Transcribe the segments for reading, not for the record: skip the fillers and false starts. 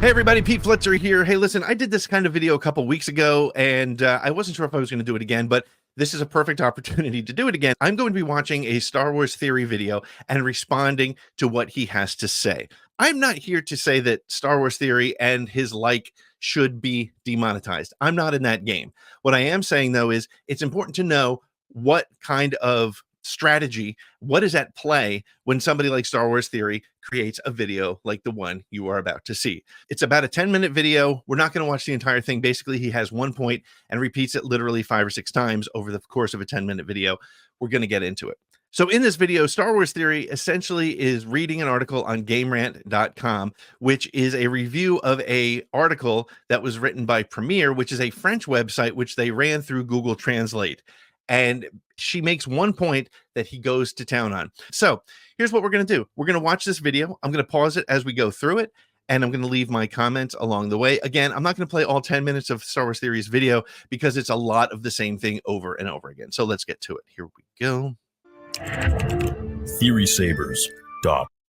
Hey everybody, Pete Fletzer here. Hey, listen, I did this kind of video a couple weeks ago, and I wasn't sure if I was going to do it again, but this is a perfect opportunity to do it again. I'm going to be watching a Star Wars theory video and responding to what he has to say. I'm not here to say that Star Wars theory and his like should be demonetized. I'm not in that game. What I am saying, though, is it's important to know what kind of strategy, what is at play when somebody like Star Wars Theory creates a video like the one you are about to see. It's about a 10-minute video. We're not going to watch the entire thing. Basically, he has one point and repeats it literally 5 or 6 times over the course of a 10-minute video. We're going to get into it. So in this video, Star Wars Theory essentially is reading an article on GameRant.com, which is a review of a article that was written by Premiere, which is a French website which they ran through Google Translate. And she makes one point that he goes to town on. So here's what we're going to do. We're going to watch this video. I'm going to pause it as we go through it, and I'm going to leave my comments along the way. Again, I'm not going to play all 10 minutes of Star Wars Theory's video because it's a lot of the same thing over and over again. So let's get to it. Here we go. Theory Sabers.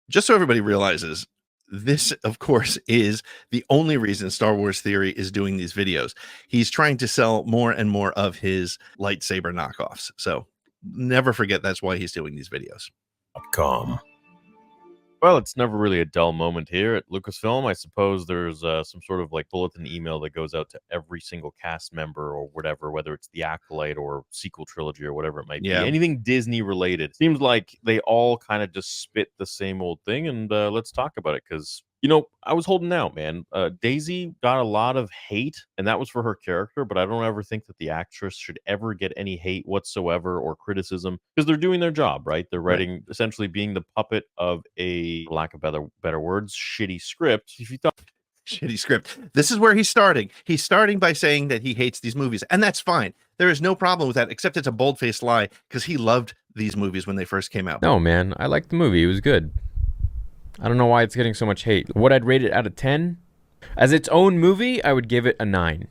Just so everybody realizes, this, of course, is the only reason Star Wars Theory is doing these videos. He's trying to sell more and more of his lightsaber knockoffs. So never forget that's why he's doing these videos. .com. Well, it's never really a dull moment here at Lucasfilm. I suppose there's some sort of like bulletin email that goes out to every single cast member or whatever, whether it's the Acolyte or sequel trilogy or whatever it might be. Anything Disney related. Seems like they all kind of just spit the same old thing, and let's talk about it because, you know, I was holding out, man. Daisy got a lot of hate, and that was for her character, but I don't ever think that the actress should ever get any hate whatsoever or criticism because they're doing their job, right? They're writing, essentially being the puppet of a, for lack of better words, shitty script. If you thought shitty script. This is where he's starting. He's starting by saying that he hates these movies, and that's fine. There is no problem with that, except it's a bold-faced lie because he loved these movies when they first came out. No, man, I liked the movie. It was good. I don't know why it's getting so much hate. What I'd rate it out of 10? As its own movie, I would give it a 9.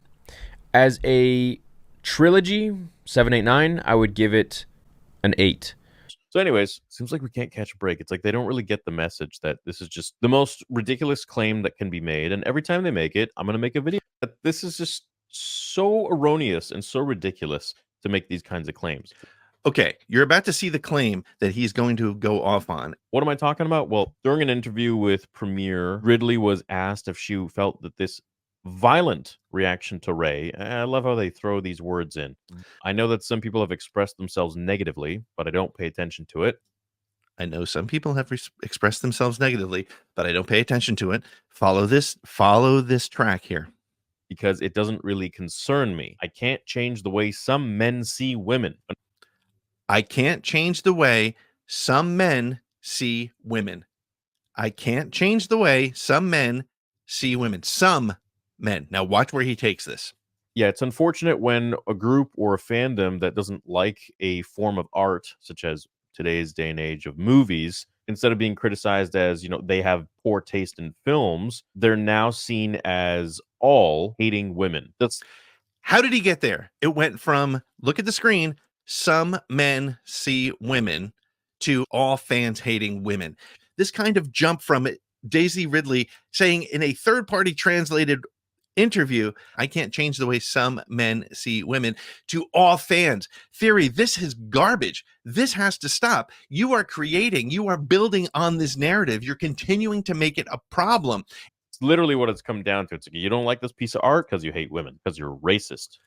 As a trilogy, 7, 8, 9, I would give it an 8. So anyways, seems like we can't catch a break. It's like they don't really get the message that this is just the most ridiculous claim that can be made. And every time they make it, I'm going to make a video. But this is just so erroneous and so ridiculous to make these kinds of claims. Okay, you're about to see the claim that he's going to go off on. What am I talking about? Well, during an interview with Premiere, Ridley was asked if she felt that this violent reaction to Rey, I love how they throw these words in. I know that some people have expressed themselves negatively, but I don't pay attention to it. I know some people have expressed themselves negatively, but I don't pay attention to it. Follow this track here. Because it doesn't really concern me. I can't change the way some men see women. I can't change the way some men see women. I can't change the way some men see women. Some men. Now watch where he takes this. Yeah, it's unfortunate when a group or a fandom that doesn't like a form of art, such as today's day and age of movies, instead of being criticized as, you know, they have poor taste in films, they're now seen as all hating women. That's how did he get there? It went from, look at the screen, some men see women to all fans hating women. This kind of jump from Daisy Ridley saying in a third-party translated interview, I can't change the way some men see women, to all fans. Theory, this is garbage. This has to stop. You are building on this narrative. You're continuing to make it a problem. It's literally what it's come down to. It's like, you don't like this piece of art because you hate women, because you're racist.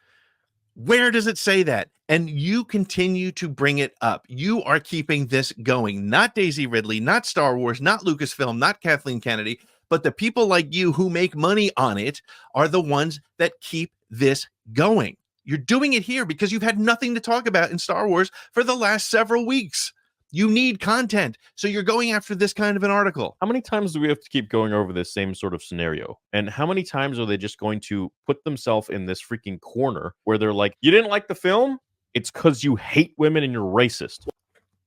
Where does it say that? And you continue to bring it up. You are keeping this going. Not Daisy Ridley, not Star Wars, not Lucasfilm, not Kathleen Kennedy, but the people like you who make money on it are the ones that keep this going. You're doing it here because you've had nothing to talk about in Star Wars for the last several weeks. You need content, so you're going after this kind of an article. How many times do we have to keep going over this same sort of scenario? And how many times are they just going to put themselves in this freaking corner where they're like, you didn't like the film? It's because you hate women and you're racist.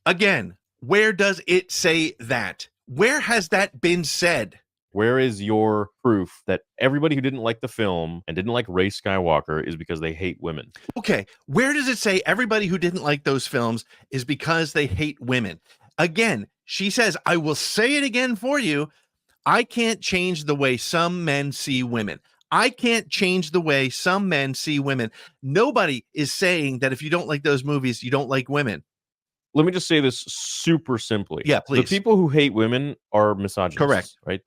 Again, where does it say that? Where has that been said? Where is your proof that everybody who didn't like the film and didn't like Rey Skywalker is because they hate women? Okay, where does it say everybody who didn't like those films is because they hate women? Again, she says, I will say it again for you. I can't change the way some men see women. I can't change the way some men see women. Nobody is saying that if you don't like those movies, you don't like women. Let me just say this super simply. Yeah, The please. people who hate women are misogynists. Correct. Right?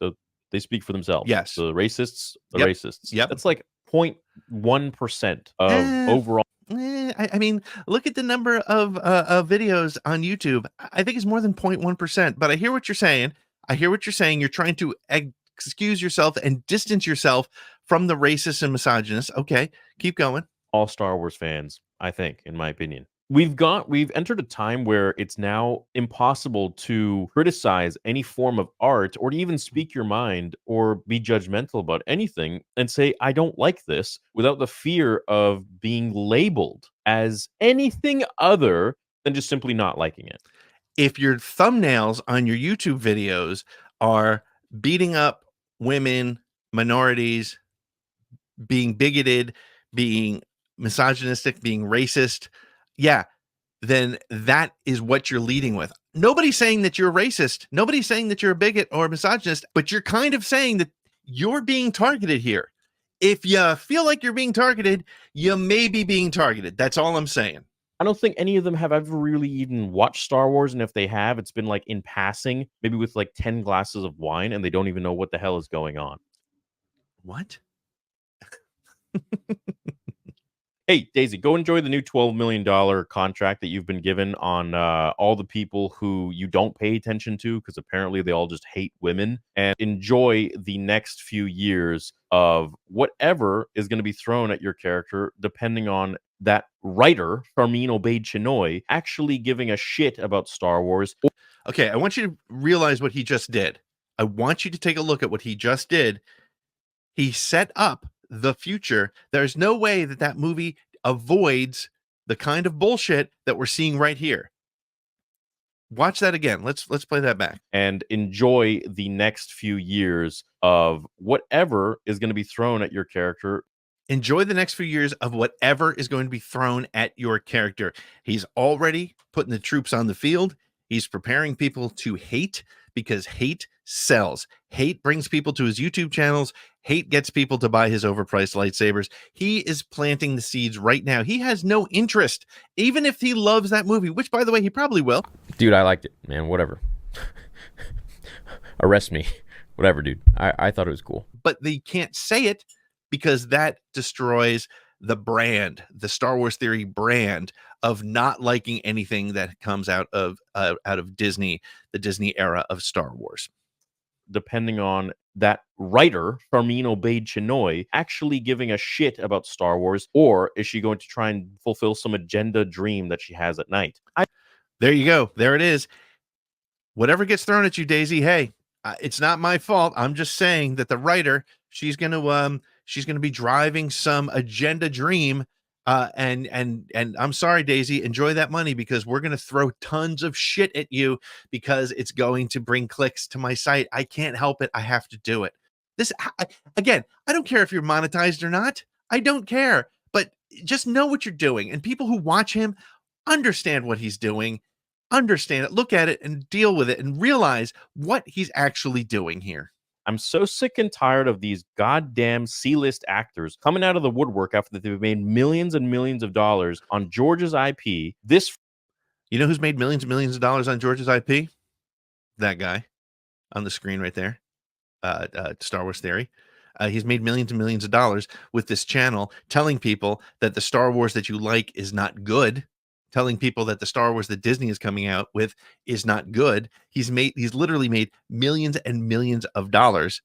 They speak for themselves. Yes. The racists, Yep. racists. Yep. That's like 0.1% of overall. I mean, look at the number of videos on YouTube. I think it's more than 0.1%, but I hear what you're saying. You're trying to excuse yourself and distance yourself from the racists and misogynists. Okay, keep going. All Star Wars fans, I think, in my opinion. We've entered a time where it's now impossible to criticize any form of art or to even speak your mind or be judgmental about anything and say, I don't like this, without the fear of being labeled as anything other than just simply not liking it. If your thumbnails on your YouTube videos are beating up women, minorities, being bigoted, being misogynistic, being racist, yeah, then that is what you're leading with. Nobody's saying that you're racist. Nobody's saying that you're a bigot or a misogynist, but you're kind of saying that you're being targeted here. If you feel like you're being targeted, you may be being targeted. That's all I'm saying. I don't think any of them have ever really even watched Star Wars, and if they have, it's been like in passing, maybe with like 10 glasses of wine, and they don't even know what the hell is going on. What? Hey, Daisy, go enjoy the new $12 million contract that you've been given on all the people who you don't pay attention to, because apparently they all just hate women, and enjoy the next few years of whatever is going to be thrown at your character, depending on that writer, Ramin Chinoy, actually giving a shit about Star Wars. Okay, I want you to realize what he just did. I want you to take a look at what he just did. He set up the future. There's no way that that movie avoids the kind of bullshit that we're seeing right here. Watch that again. Let's play that back. And enjoy the next few years of whatever is going to be thrown at your character. Enjoy the next few years of whatever is going to be thrown at your character. He's already putting the troops on the field. He's preparing people to hate, because hate sells. Hate brings people to his YouTube channels. Hate gets people to buy his overpriced lightsabers. He is planting the seeds right now. He has no interest, even if he loves that movie, which, by the way, he probably will. Dude, I liked it, man. Whatever. Arrest me. Whatever, dude. I thought it was cool. But they can't say it because that destroys the brand, the Star Wars Theory brand of not liking anything that comes out of Disney, the Disney era of Star Wars. Depending on that writer, Ramin Chinoy, actually giving a shit about Star Wars, or is she going to try and fulfill some agenda dream that she has at night? There you go. There it is. Whatever gets thrown at you, Daisy, hey, it's not my fault. I'm just saying that the writer, she's going to be driving some agenda dream. And I'm sorry, Daisy, enjoy that money, because we're going to throw tons of shit at you because it's going to bring clicks to my site. I can't help it. I have to do it. Again, I don't care if you're monetized or not. I don't care, but just know what you're doing. And people who watch him understand what he's doing, understand it, look at it and deal with it and realize what he's actually doing here. I'm so sick and tired of these goddamn C-list actors coming out of the woodwork after they've made millions and millions of dollars on George's IP. You know who's made millions and millions of dollars on George's IP? That guy on the screen right there. Star Wars Theory. He's made millions and millions of dollars with this channel, telling people that the Star Wars that you like is not good, telling people that the Star Wars that Disney is coming out with is not good. He's literally made millions and millions of dollars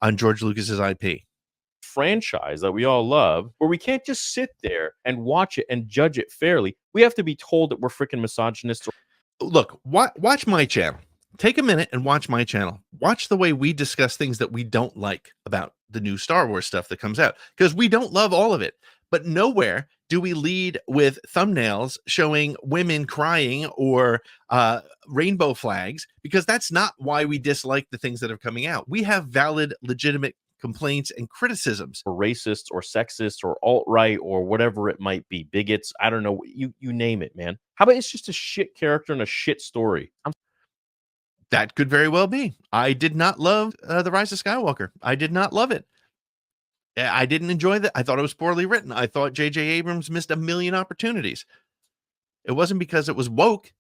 on George Lucas's IP. Franchise that we all love, where we can't just sit there and watch it and judge it fairly. We have to be told that we're freaking misogynists. Look, watch my channel. Take a minute and watch my channel. Watch the way we discuss things that we don't like about the new Star Wars stuff that comes out, because we don't love all of it. But nowhere do we lead with thumbnails showing women crying or rainbow flags, because that's not why we dislike the things that are coming out. We have valid, legitimate complaints and criticisms. Or racists or sexist or alt-right or whatever it might be, bigots, I don't know, you name it, man. How about it's just a shit character and a shit story? That could very well be. I did not love The Rise of Skywalker. I did not love it. I didn't enjoy that. I thought it was poorly written. I thought J.J. Abrams missed a million opportunities. It wasn't because it was woke.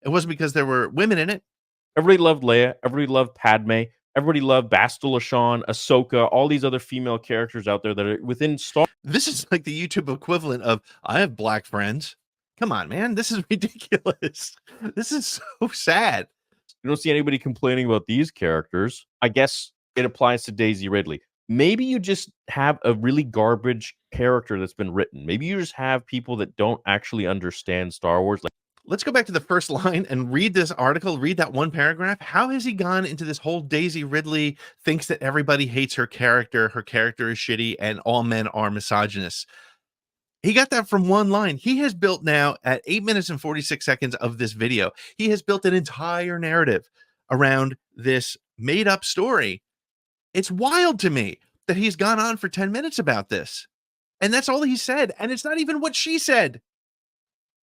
It wasn't because there were women in it. Everybody loved Leia. Everybody loved Padme. Everybody loved Bastila Shan, Ahsoka, all these other female characters out there that are within Star. This is like the YouTube equivalent of, I have black friends. Come on, man. This is ridiculous. This is so sad. You don't see anybody complaining about these characters. I guess it applies to Daisy Ridley. Maybe you just have a really garbage character that's been written. Maybe you just have people that don't actually understand Star Wars. Like, let's go back to the first line and read this article, read that one paragraph. How has he gone into this whole Daisy Ridley thinks that everybody hates her character is shitty, and all men are misogynists? He got that from one line. He has built now, at 8 minutes and 46 seconds of this video, he has built an entire narrative around this made up story. It's wild to me that he's gone on for 10 minutes about this. And that's all he said. And it's not even what she said.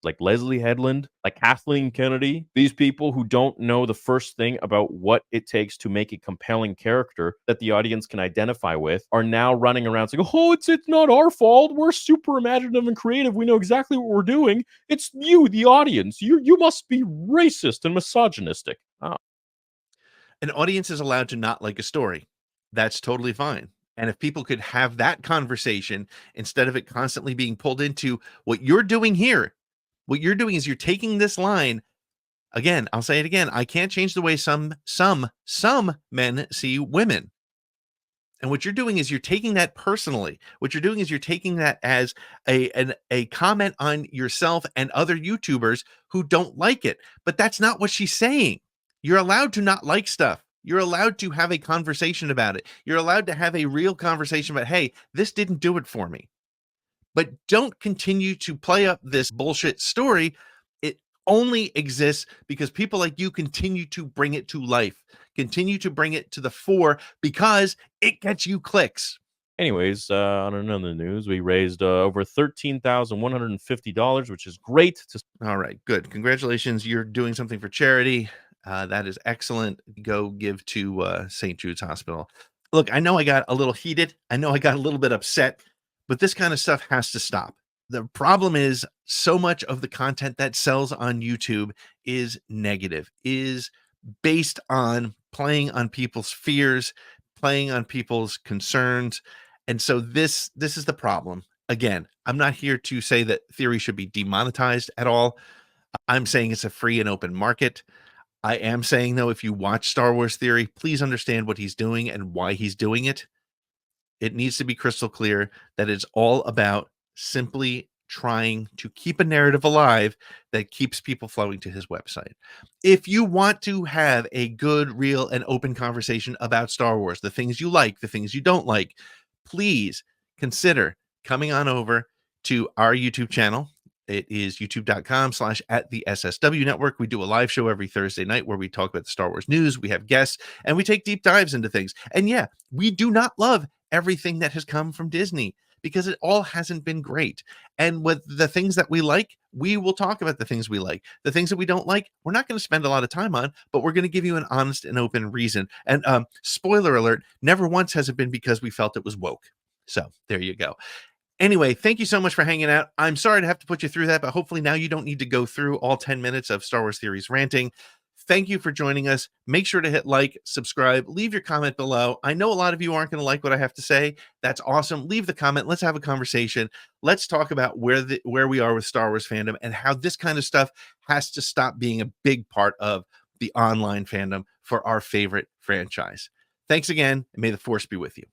like Leslie Headland, like Kathleen Kennedy, these people who don't know the first thing about what it takes to make a compelling character that the audience can identify with, are now running around saying, oh, it's not our fault. We're super imaginative and creative. We know exactly what we're doing. It's you, the audience. You must be racist and misogynistic. An audience is allowed to not like a story. That's totally fine. And if people could have that conversation instead of it constantly being pulled into what you're doing here, what you're doing is you're taking this line. Again, I'll say it again. I can't change the way some men see women. And what you're doing is you're taking that personally. What you're doing is you're taking that as a comment on yourself and other YouTubers who don't like it. But that's not what she's saying. You're allowed to not like stuff. You're allowed to have a conversation about it. You're allowed to have a real conversation about, hey, this didn't do it for me. But don't continue to play up this bullshit story. It only exists because people like you continue to bring it to life, continue to bring it to the fore because it gets you clicks. Anyways, on another news, we raised over $13,150, which is great. All right, good. Congratulations. You're doing something for charity. That is excellent. Go give to St. Jude's Hospital. Look, I know I got a little heated. I know I got a little bit upset, but this kind of stuff has to stop. The problem is so much of the content that sells on YouTube is negative, is based on playing on people's fears, playing on people's concerns. And so this is the problem. Again, I'm not here to say that theory should be demonetized at all. I'm saying it's a free and open market. I am saying, though, if you watch Star Wars Theory, please understand what he's doing and why he's doing it. It needs to be crystal clear that it's all about simply trying to keep a narrative alive that keeps people flowing to his website. If you want to have a good, real, and open conversation about Star Wars, the things you like, the things you don't like, please consider coming on over to our YouTube channel. It is youtube.com/@the-SSW network. We do a live show every Thursday night where we talk about the Star Wars news. We have guests and we take deep dives into things. And yeah, we do not love everything that has come from Disney because it all hasn't been great. And with the things that we like, we will talk about the things we like. The things that we don't like, we're not going to spend a lot of time on, but we're going to give you an honest and open reason. And spoiler alert, never once has it been because we felt it was woke. So there you go. Anyway, thank you so much for hanging out. I'm sorry to have to put you through that, but hopefully now you don't need to go through all 10 minutes of Star Wars Theories ranting. Thank you for joining us. Make sure to hit like, subscribe, leave your comment below. I know a lot of you aren't going to like what I have to say. That's awesome. Leave the comment. Let's have a conversation. Let's talk about where we are with Star Wars fandom and how this kind of stuff has to stop being a big part of the online fandom for our favorite franchise. Thanks again, and may the Force be with you.